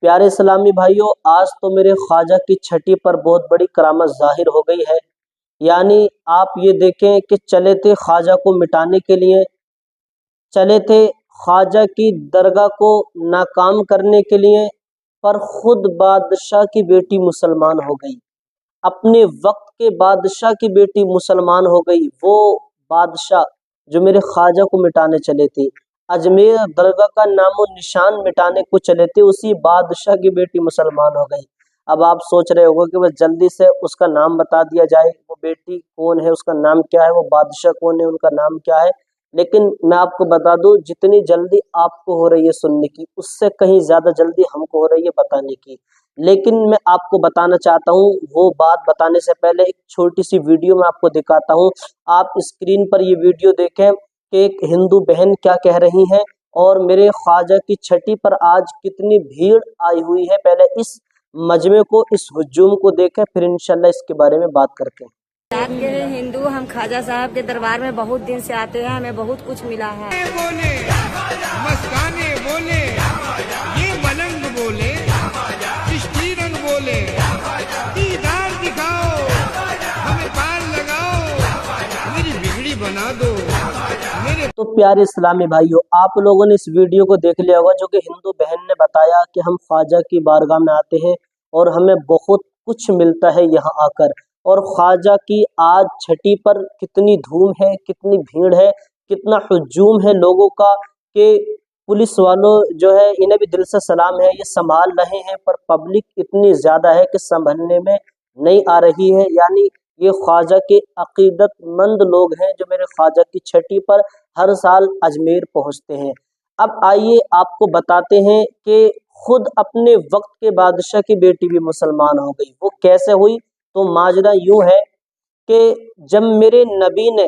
प्यारे इस्लामी भाइयों, आज तो मेरे ख्वाजा की छठी पर बहुत बड़ी करामत जाहिर हो गई है। यानी आप ये देखें कि चले थे ख्वाजा को मिटाने के लिए, चले थे ख्वाजा की दरगाह को नाकाम करने के लिए, पर खुद बादशाह की बेटी मुसलमान हो गई। अपने वक्त के बादशाह की बेटी मुसलमान हो गई। वो बादशाह जो मेरे ख्वाजा को मिटाने चले थे, अजमेर दरगाह का नामो निशान मिटाने को चले थे, उसी बादशाह की बेटी मुसलमान हो गई। अब आप सोच रहे होगे कि बस जल्दी से उसका नाम बता दिया जाए, वो बेटी कौन है, उसका नाम क्या है, वो बादशाह कौन है, उनका नाम क्या है। लेकिन मैं आपको बता दूं, जितनी जल्दी आपको हो रही है सुनने की, उससे कहीं ज्यादा जल्दी हमको हो रही है बताने की। लेकिन मैं आपको बताना चाहता हूँ, वो बात बताने से पहले एक छोटी सी वीडियो मैं आपको दिखाता हूँ। आप स्क्रीन पर ये वीडियो देखें कि एक हिंदू बहन क्या कह रही हैं और मेरे ख्वाजा की छठी पर आज कितनी भीड़ आई हुई है। पहले इस मजमे को, इस हुजूम को देखें, फिर इंशाल्लाह इसके बारे में बात करते हैं। के हिंदू हम ख्वाजा साहब के दरबार में बहुत दिन से आते हैं, हमें बहुत कुछ मिला है। बोले मस्ताने बोले, ये मलंग बोले, चिश्ती रंग बोले, दीदार दिखाओ, हमें पार लगाओ, मेरी बिगड़ी बना दो मेरे। तो प्यारे इस्लामी भाइयों, आप लोगों ने इस वीडियो को देख लिया होगा, जो कि हिंदू बहन ने बताया कि हम ख्वाजा की बारगाह में आते हैं और हमें बहुत कुछ मिलता है यहाँ आकर। और ख्वाजा की आज छठी पर कितनी धूम है, कितनी भीड़ है, कितना हुजूम है लोगों का, कि पुलिस वालों जो है इन्हें भी दिल से सलाम है, ये संभाल रहे हैं, पर पब्लिक इतनी ज्यादा है कि संभलने में नहीं आ रही है। यानी ये ख्वाजा के अकीदतमंद लोग हैं जो मेरे ख्वाजा की छठी पर हर साल अजमेर पहुंचते हैं। अब आइए आपको बताते हैं कि खुद अपने वक्त के बादशाह की बेटी भी मुसलमान हो गई। वो कैसे हुई? तो माजरा यूं है कि जब मेरे नबी ने,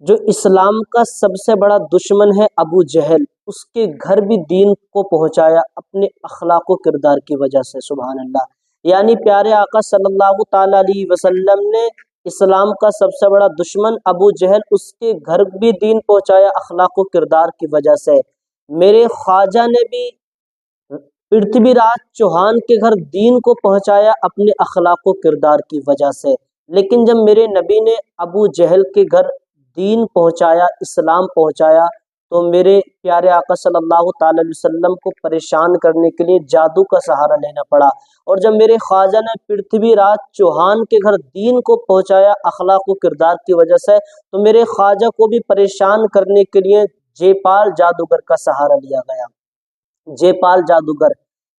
जो इस्लाम का सबसे बड़ा दुश्मन है अबू जहल, उसके घर भी दीन को पहुंचाया अपने अखलाक व किरदार की वजह से। सुभान अल्लाह। यानी प्यारे आका सल्लल्लाहु ताला अलैहि वसल्लम ने इस्लाम का सबसे बड़ा दुश्मन अबू जहल, उसके घर भी दीन पहुंचाया अखलाक व किरदार की वजह से। मेरे ख्वाजा ने भी पृथ्वीराज चौहान के घर दीन को पहुंचाया अपने अखलाक व किरदार की वजह से। लेकिन जब मेरे नबी ने अबू जहल के घर दीन पहुंचाया, इस्लाम पहुंचाया, तो मेरे प्यारे आका सल्लल्लाहु ताला अलैहि वसल्लम को परेशान करने के लिए जादू का सहारा लेना पड़ा। और जब मेरे ख्वाजा ने पृथ्वीराज चौहान के घर दीन को पहुंचाया अखलाक व किरदार की वजह से, तो मेरे ख्वाजा को भी परेशान करने के लिए जयपाल जादूगर का सहारा लिया गया। जयपाल जादूगर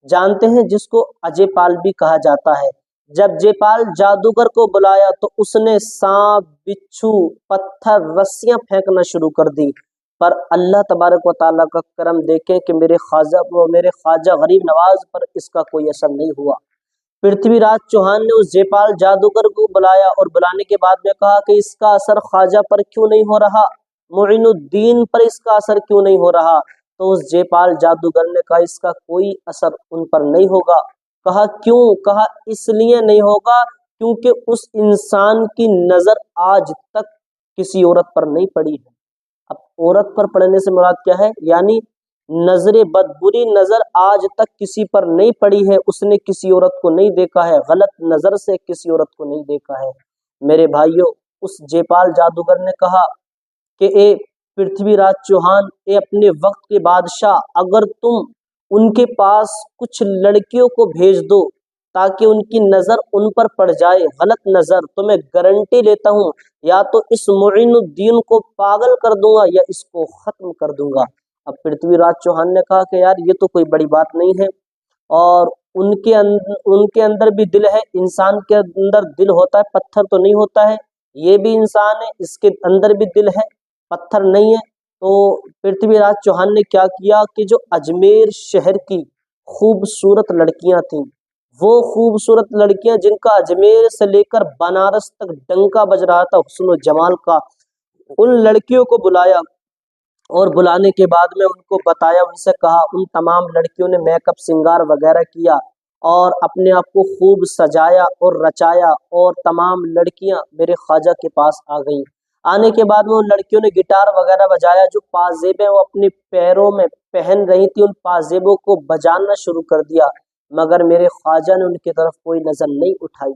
जानते हैं, जिसको अजयपाल भी कहा जाता है। जब जयपाल जादूगर को बुलाया तो उसने सांप, बिच्छू, पत्थर, रस्सियां फेंकना शुरू कर दी। पर अल्लाह तबारक व तआला का करम देखें कि मेरे ख्वाजा गरीब नवाज पर इसका कोई असर नहीं हुआ। पृथ्वीराज चौहान ने उस जयपाल जादूगर को बुलाया और बुलाने के बाद में कहा कि इसका असर ख्वाजा पर क्यों नहीं हो रहा, मुइनुद्दीन पर इसका असर क्यों नहीं हो रहा। तो उस जयपाल जादूगर ने कहा इसका कोई असर उन पर नहीं होगा। कहा क्यों? कहा इसलिए नहीं होगा क्योंकि उस इंसान की नजर आज तक किसी औरत पर नहीं पड़ी है। अब औरत पर पड़ने से मुराद क्या है? यानी नजरे बद, बुरी नजर आज तक किसी पर नहीं पड़ी है, उसने किसी औरत को नहीं देखा है, गलत नजर से किसी औरत को नहीं देखा है। मेरे भाइयों, उस जयपाल जादूगर ने कहा कि ए पृथ्वीराज चौहान, ए अपने वक्त के बादशाह, अगर तुम उनके पास कुछ लड़कियों को भेज दो ताकि उनकी नजर उन पर पड़ जाए, गलत नजर, तो मैं गारंटी लेता हूँ या तो इस मुइनुद्दीन को पागल कर दूंगा या इसको खत्म कर दूंगा। अब पृथ्वीराज चौहान ने कहा कि यार ये तो कोई बड़ी बात नहीं है, और उनके अंदर भी दिल है, इंसान के अंदर दिल होता है, पत्थर तो नहीं होता है, ये भी इंसान है, इसके अंदर भी दिल है, पत्थर नहीं है। तो पृथ्वीराज चौहान ने क्या किया कि जो अजमेर शहर की खूबसूरत लड़कियां थीं, वो खूबसूरत लड़कियां जिनका अजमेर से लेकर बनारस तक डंका बज रहा था हुस्न और जमाल का, उन लड़कियों को बुलाया और बुलाने के बाद में उनको बताया, उनसे कहा, उन तमाम लड़कियों ने मेकअप श्रृंगार वगैरह किया और अपने आप को खूब सजाया और रचाया, और तमाम लड़कियां मेरे ख्वाजा के पास आ गईं। आने के बाद में उन लड़कियों ने गिटार वगैरह बजाया, जो पाजेबें वो अपने पैरों में पहन रही थी उन पाजेबों को बजाना शुरू कर दिया, मगर मेरे ख्वाजा ने उनकी तरफ कोई नजर नहीं उठाई।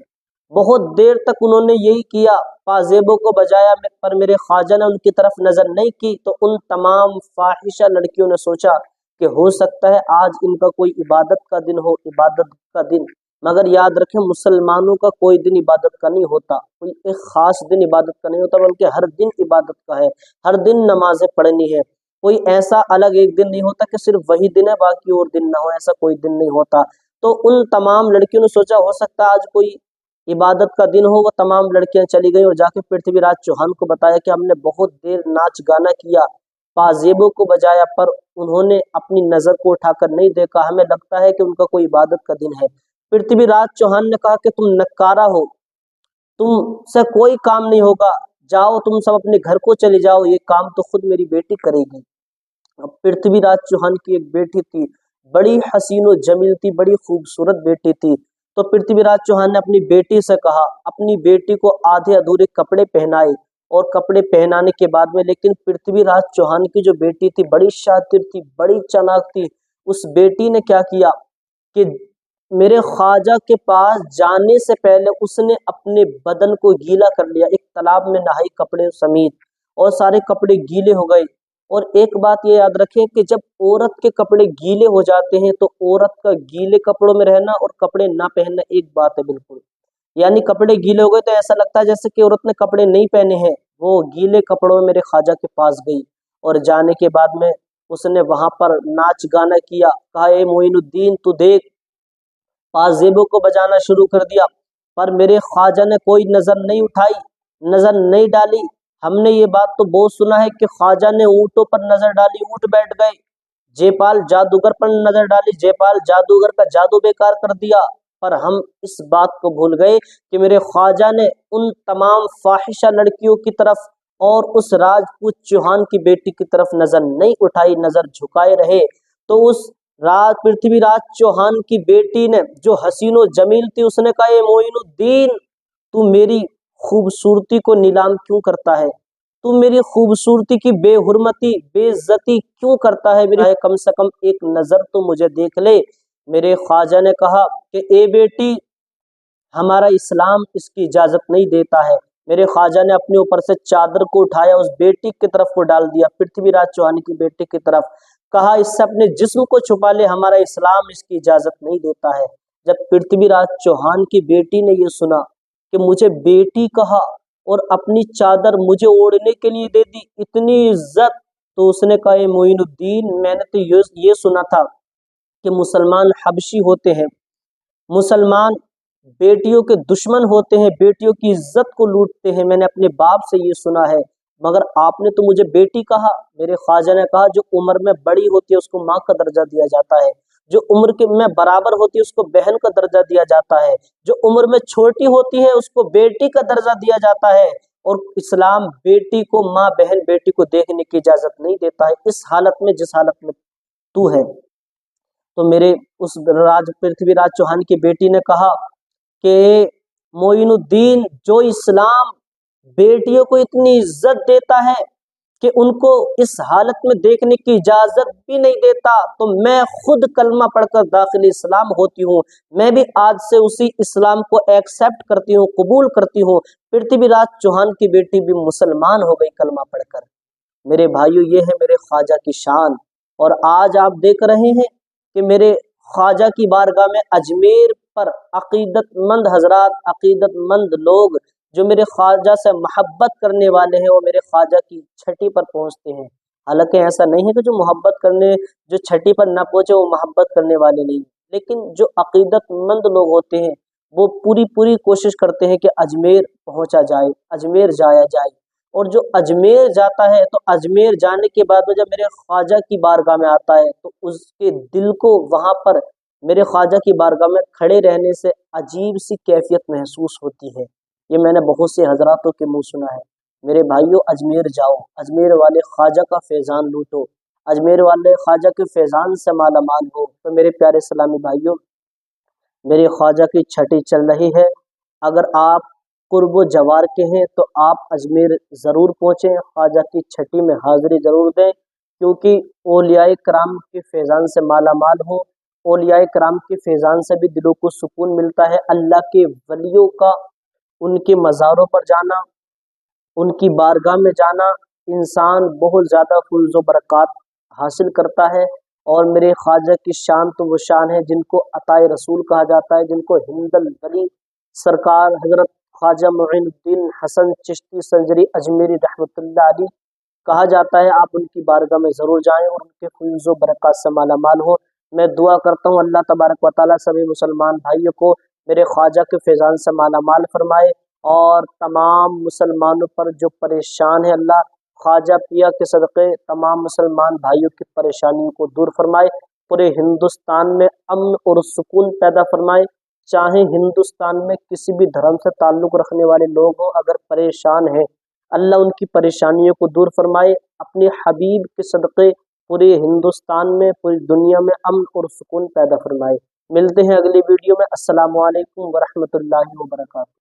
बहुत देर तक उन्होंने यही किया, पाजेबों को बजाया, पर मेरे ख्वाजा ने उनकी तरफ नजर नहीं की। तो उन तमाम फाहिशा लड़कियों ने सोचा कि हो सकता है आज इनका कोई इबादत का दिन हो, इबादत का दिन। मगर याद रखें, मुसलमानों का कोई दिन इबादत का नहीं होता, कोई एक खास दिन इबादत का नहीं होता, बल्कि हर दिन इबादत का है, हर दिन नमाजें पढ़नी है। कोई ऐसा अलग एक दिन नहीं होता कि सिर्फ वही दिन है बाकी और दिन ना हो, ऐसा कोई दिन नहीं होता। तो उन तमाम लड़कियों ने सोचा हो सकता है आज कोई इबादत का दिन हो। वो तमाम लड़कियां चली गई और जाके पृथ्वीराज चौहान को बताया कि हमने बहुत देर नाच गाना किया, पाजेबों को बजाया, पर उन्होंने अपनी नजर को उठाकर नहीं देखा, हमें लगता है कि उनका कोई इबादत का दिन है। पृथ्वीराज चौहान ने कहा कि तुम नकारा हो, तुमसे कोई काम नहीं होगा, जाओ तुम सब अपने घर को चले जाओ, ये काम तो खुद मेरी बेटी करेगी। अब पृथ्वीराज चौहान की एक बेटी थी, बड़ी हसीन व जमील थी, बड़ी खूबसूरत बेटी थी। तो पृथ्वीराज चौहान ने अपनी बेटी से कहा, अपनी बेटी को आधे अधूरे कपड़े पहनाए, और कपड़े पहनाने के बाद में, लेकिन पृथ्वीराज चौहान की जो बेटी थी बड़ी शातिर थी, बड़ी चालाक थी। उस बेटी ने क्या किया कि मेरे ख्वाजा के पास जाने से पहले उसने अपने बदन को गीला कर लिया, एक तालाब में नहाई कपड़े समेत, और सारे कपड़े गीले हो गए। और एक बात ये याद रखें कि जब औरत के कपड़े गीले हो जाते हैं तो औरत का गीले कपड़ों में रहना और कपड़े ना पहनना एक बात है बिल्कुल। यानी कपड़े गीले हो गए तो ऐसा लगता है जैसे कि औरत ने कपड़े नहीं पहने हैं। वो गीले कपड़ों में मेरे ख्वाजा के पास गई, और जाने के बाद में उसने वहां पर नाच गाना किया। कहा, ए मोइनुद्दीन तू देख, पाजेबों को बजाना शुरू कर दिया, पर मेरे ख्वाजा ने कोई नजर नहीं उठाई, नजर नहीं डाली। हमने ये बात तो बहुत सुना है कि ख्वाजा ने ऊंटों पर नजर डाली, ऊंट बैठ गए। जयपाल जादूगर पर नजर डाली, जयपाल जादूगर का जादू बेकार कर दिया। पर हम इस बात को भूल गए कि मेरे ख्वाजा ने उन तमाम फाहिशा लड़कियों की तरफ और उस राजपूत चौहान की बेटी की तरफ नजर नहीं उठाई, नजर झुकाए रहे। तो उस पृथ्वीराज चौहान की बेटी ने, जो हसीनो जमील थी, उसने कहा, ए मोइनुद्दीन तू मेरी खूबसूरती को नीलाम क्यों करता है, तू मेरी खूबसूरती की बेहुरमती बेइज्जती क्यों करता है, मेरी कम से कम एक नजर तो मुझे देख ले। मेरे ख्वाजा ने कहा कि ए बेटी, हमारा इस्लाम इसकी इजाजत नहीं देता है। मेरे ख्वाजा ने अपने ऊपर से चादर को उठाया, उस बेटी की तरफ को डाल दिया, पृथ्वीराज चौहान की बेटी की तरफ। कहा, इससे अपने जिस्म को छुपा ले, हमारा इस्लाम इसकी इजाजत नहीं देता है। जब पृथ्वीराज चौहान की बेटी ने ये सुना कि मुझे बेटी कहा और अपनी चादर मुझे ओढ़ने के लिए दे दी, इतनी इज्जत, तो उसने कहा, ए मोइनुद्दीन, मैंने तो ये सुना था कि मुसलमान हबशी होते हैं, मुसलमान बेटियों के दुश्मन होते हैं, बेटियों की इज्जत को लूटते हैं, मैंने अपने बाप से ये सुना है, मगर आपने तो मुझे बेटी कहा। मेरे ख्वाजा ने कहा, जो उम्र में बड़ी होती है उसको माँ का दर्जा दिया जाता है, जो उम्र के में बराबर होती है उसको बहन का दर्जा दिया जाता है, जो उम्र में छोटी होती है उसको बेटी का दर्जा दिया जाता है। और इस्लाम बेटी को माँ बहन बेटी को देखने की इजाजत नहीं देता है इस हालत में जिस हालत में तू है। तो मेरे उस पृथ्वीराज चौहान की बेटी ने कहा कि मोइनुद्दीन, जो इस्लाम बेटियों को इतनी इज्जत देता है कि उनको इस हालत में देखने की इजाजत भी नहीं देता, तो मैं खुद कलमा पढ़कर दाखिल इस्लाम होती हूँ, मैं भी आज से उसी इस्लाम को एक्सेप्ट करती हूँ, कबूल करती हूँ। पृथ्वीराज चौहान की बेटी भी मुसलमान हो गई कलमा पढ़कर। मेरे भाइयों, ये है मेरे ख्वाजा की शान। और आज आप देख रहे हैं कि मेरे ख्वाजा की बारगाह में अजमेर पर अकीदतमंद हजरात, अकीदतमंद लोग जो मेरे ख्वाजा से मोहब्बत करने वाले हैं, वो मेरे ख्वाजा की छठी पर पहुंचते हैं। हालांकि ऐसा नहीं है कि जो मोहब्बत करने, जो छठी पर ना पहुंचे वो मोहब्बत करने वाले नहीं, लेकिन जो अकीदतमंद लोग होते हैं वो पूरी पूरी कोशिश करते हैं कि अजमेर पहुंचा जाए, अजमेर जाया जाए। और जो अजमेर जाता है तो अजमेर जाने के बाद में जब मेरे ख्वाजा की बारगाह में आता है तो उसके दिल को वहां पर मेरे ख्वाजा की बारगाह में खड़े रहने से अजीब सी कैफियत महसूस होती है। ये मैंने बहुत से हजरातों के मुंह सुना है। मेरे भाइयों, अजमेर जाओ, अजमेर वाले ख्वाजा का फैजान लूटो, अजमेर वाले ख्वाजा के फैजान से माला माल हो। तो मेरे प्यारे सलामी भाइयों, मेरे ख्वाजा की छठी चल रही है। अगर आप قرب و جوار کے ہیں تو آپ اجمیر ضرور پہنچیں، خواجہ کی چھٹی میں حاضری ضرور دیں، کیونکہ اولیاء کرام کے فیضان سے مالا مال ہوں۔ اولیاء کرام کے فیضان سے بھی دلوں کو سکون ملتا ہے۔ اللہ کے ولیوں کا ان کے مزاروں پر جانا، ان کی بارگاہ میں جانا انسان بہت زیادہ فیض و برکات حاصل کرتا ہے۔ اور میرے خواجہ کی شان تو وہ شان ہے جن کو عطائے رسول کہا جاتا ہے، جن کو ہند الولی سرکار حضرت خواجہ معین الدین حسن چشتی سنجری اجمیری رحمۃ اللہ علیہ کہا جاتا ہے۔ آپ ان کی بارگاہ میں ضرور جائیں اور ان کے فیض و برکات سے مالا مال ہو۔ میں دعا کرتا ہوں اللہ تبارک و تعالیٰ سبھی مسلمان بھائیوں کو میرے خواجہ کے فیضان سے مالا مال فرمائے، اور تمام مسلمانوں پر جو پریشان ہے اللہ خواجہ پیا کے صدقے تمام مسلمان بھائیوں کی پریشانیوں کو دور فرمائے، پورے ہندوستان میں امن اور سکون پیدا فرمائے۔ چاہے ہندوستان میں کسی بھی دھرم سے تعلق رکھنے والے لوگ ہوں، اگر پریشان ہیں اللہ ان کی پریشانیوں کو دور فرمائے، اپنے حبیب کے صدقے پورے ہندوستان میں پوری دنیا میں امن اور سکون پیدا فرمائے۔ ملتے ہیں اگلی ویڈیو میں۔ السلام علیکم ورحمۃ اللہ وبرکاتہ۔